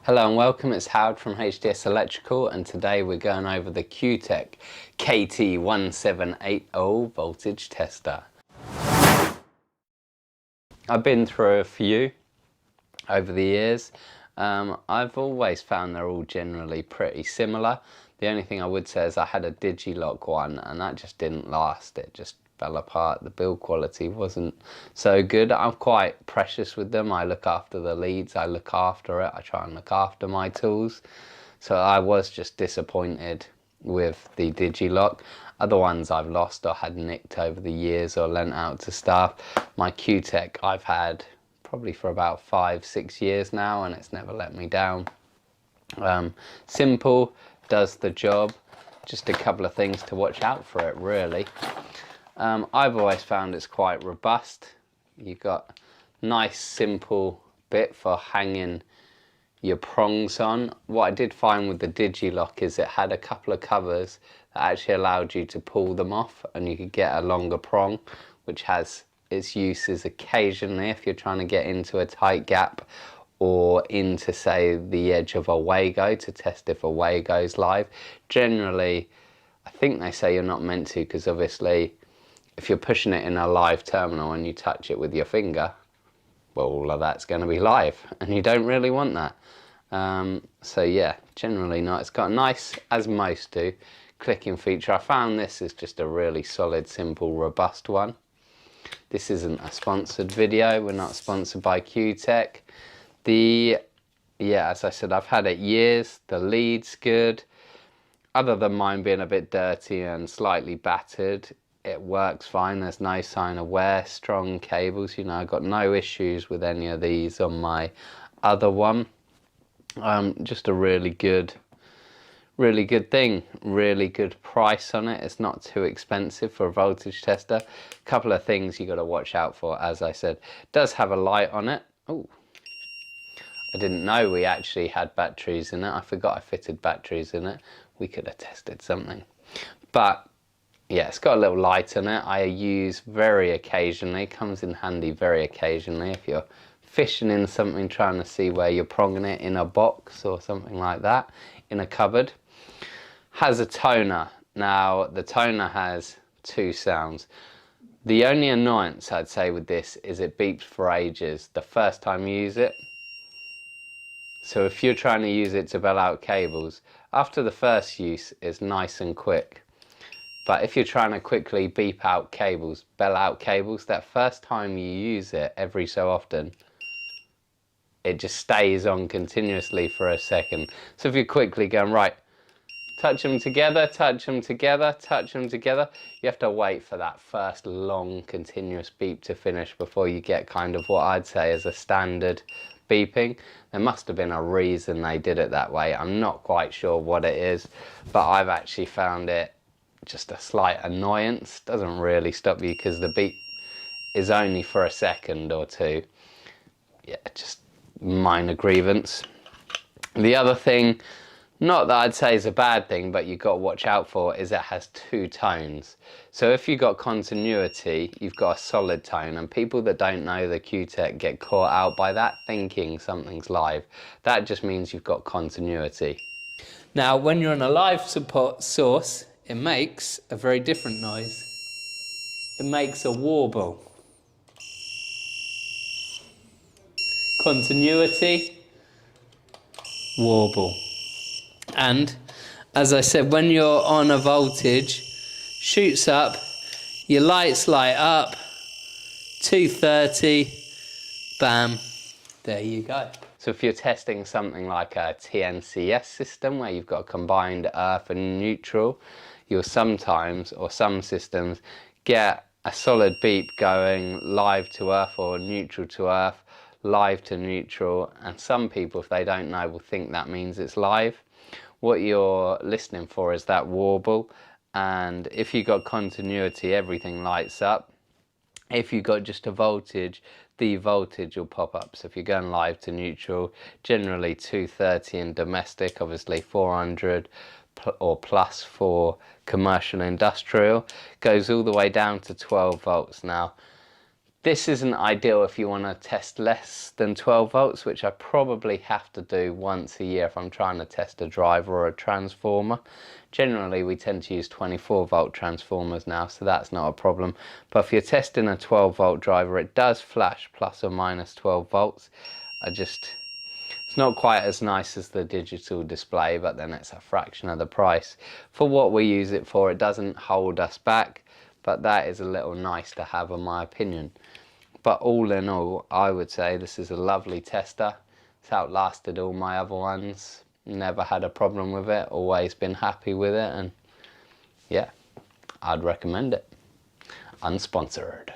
Hello and welcome, it's Howard from HDS Electrical, and today we're going over the Kew Tech KT1780 voltage tester. I've been through a few over the years. I've always found they're all generally pretty similar. The only thing I would say is I had a Digilock one and that just didn't last. It just fell apart. The build quality wasn't so good. I'm quite precious with them. I look after the leads, I look after it, I try and look after my tools. So I was just disappointed with the Digilock. Other ones I've lost or had nicked over the years or lent out to staff. My Kew Tech I've had probably for about 5-6 years now and it's never let me down. Simple, does the job. Just a couple of things to watch out for it really. I've always found it's quite robust. You've got nice simple bit for hanging your prongs on. What I did find with the Digilock is it had a couple of covers that actually allowed you to pull them off and you could get a longer prong, which has its uses occasionally if you're trying to get into a tight gap or into, say, the edge of a Wago to test if a Wago's live. Generally, I think they say you're not meant to, because obviously if you're pushing it in a live terminal and you touch it with your finger, well, all of that's going to be live and you don't really want that. So yeah, generally not. It's got a nice, as most do, clicking feature. I found this is just a really solid, simple, robust one. This isn't a sponsored video. We're not sponsored by Kew Tech. Yeah, as I said, I've had it years. The lead's good. Other than mine being a bit dirty and slightly battered, it works fine. There's no sign of wear. Strong cables, you know, I got no issues with any of these on my other one. Just a really good thing. Really good price on it. It's not too expensive for a voltage tester. A couple of things you got to watch out for, as I said. It does have a light on it. Oh, I didn't know we actually had batteries in it. I forgot I fitted batteries in it. We could have tested something. But yeah, it's got a little light on it. I use very occasionally, comes in handy very occasionally if you're fishing in something, trying to see where you're pronging it in a box or something like that, in a cupboard. Has a toner. Now, the toner has two sounds. The only annoyance I'd say with this is it beeps for ages the first time you use it. So if you're trying to use it to bell out cables, after the first use it's nice and quick. But if you're trying to quickly beep out cables, bell out cables, that first time you use it, every so often, it just stays on continuously for a second. So if you're quickly going, right, touch them together, touch them together, touch them together, you have to wait for that first long continuous beep to finish before you get kind of what I'd say is a standard beeping. There must have been a reason they did it that way. I'm not quite sure what it is, but I've actually found it just a slight annoyance. Doesn't really stop you because the beep is only for a second or two. Yeah, just minor grievance. The other thing, not that I'd say is a bad thing, but you've got to watch out for, is it has two tones. So if you've got continuity, you've got a solid tone, and people that don't know the Kew Tech get caught out by that, thinking something's live. That just means you've got continuity. Now, when you're on a live support source, it makes a very different noise. It makes a warble. Continuity, warble. And as I said, when you're on a voltage, shoots up, your lights light up, 230, bam, there you go. So if you're testing something like a TNCS system where you've got combined earth and neutral, you'll sometimes, or some systems, get a solid beep going live to earth or neutral to earth, live to neutral, and some people, if they don't know, will think that means it's live. What you're listening for is that warble, and if you've got continuity, everything lights up. If you've got just a voltage, the voltage will pop up. So if you're going live to neutral, generally 230 in domestic, obviously 400 or plus for commercial industrial, goes all the way down to 12 volts. Now, This isn't ideal if you want to test less than 12 volts, which I probably have to do once a year if I'm trying to test a driver or a transformer. Generally, we tend to use 24 volt transformers now, so that's not a problem. But if you're testing a 12 volt driver, it does flash plus or minus 12 volts. It's not quite as nice as the digital display, but then it's a fraction of the price. For what we use it for, it doesn't hold us back, but that is a little nice to have in my opinion. But all in all, I would say this is a lovely tester. It's outlasted all my other ones. Never had a problem with it, always been happy with it, and yeah, I'd recommend it. Unsponsored.